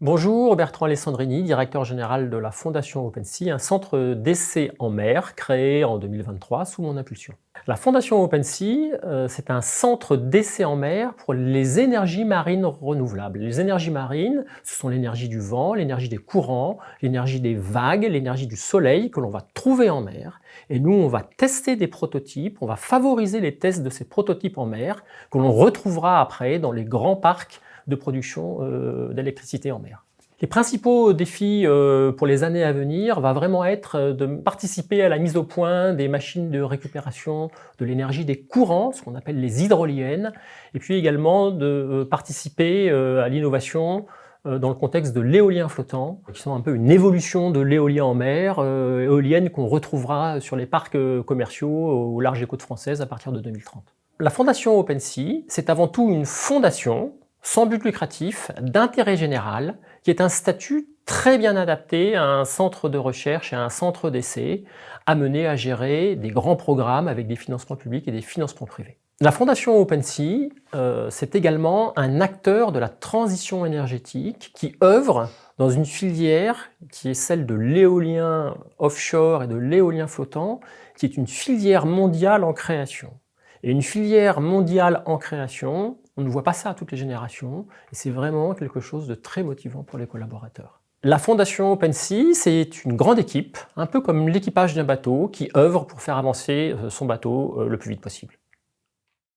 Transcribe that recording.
Bonjour, Bertrand Alessandrini, directeur général de la Fondation OpenSea, un centre d'essai en mer créé en 2023 sous mon impulsion. La Fondation OpenSea, c'est un centre d'essai en mer pour les énergies marines renouvelables. Les énergies marines, ce sont l'énergie du vent, l'énergie des courants, l'énergie des vagues, l'énergie du soleil que l'on va trouver en mer. Et nous, on va tester des prototypes, on va favoriser les tests de ces prototypes en mer que l'on retrouvera après dans les grands parcs de production d'électricité en mer. Les principaux défis pour les années à venir va vraiment être de participer à la mise au point des machines de récupération de l'énergie des courants, ce qu'on appelle les hydroliennes, et puis également de participer à l'innovation dans le contexte de l'éolien flottant, qui sont un peu une évolution de l'éolien en mer, éolienne qu'on retrouvera sur les parcs commerciaux au large des côtes françaises à partir de 2030. La Fondation OpenSea, c'est avant tout une fondation sans but lucratif, d'intérêt général, qui est un statut très bien adapté à un centre de recherche et à un centre d'essai, amené à gérer des grands programmes avec des financements publics et des financements privés. La Fondation OpenSea, c'est également un acteur de la transition énergétique qui œuvre dans une filière qui est celle de l'éolien offshore et de l'éolien flottant, qui est une filière mondiale en création. Et une filière mondiale en création, on ne voit pas ça à toutes les générations, et c'est vraiment quelque chose de très motivant pour les collaborateurs. La Fondation OpenSea, c'est une grande équipe, un peu comme l'équipage d'un bateau, qui œuvre pour faire avancer son bateau le plus vite possible.